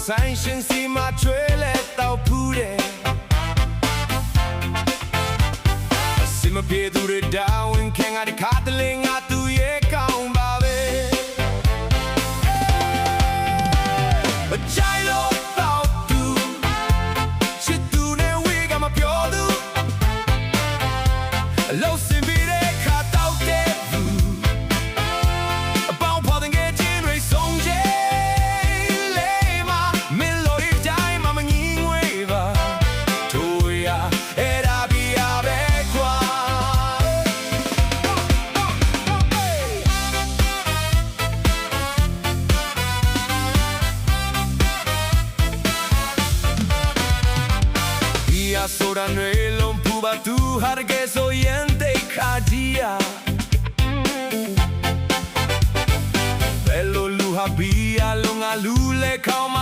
ဆိုင်ရှင်စီမှာချွေးလဲတောက်ဖူးတယ်အစမပြေသူတွေဒါဝင်ခင်ငါဒီခါတလင်းငါသူရဲ့ကောင်းပါပဲအချိုင်လို့တောက်သူချစ်သူနဲ့ဝေးကမပြောသူအလို့စင်ပြီးတဲ့ခါတောက်တဲ့ဘူးအပေါင်းဖော်တဲ့ငယ်ချင်းတွေဆုံးချေSoda nuelon puba tu harge soyente kadia Bello luha bia longa lule kaum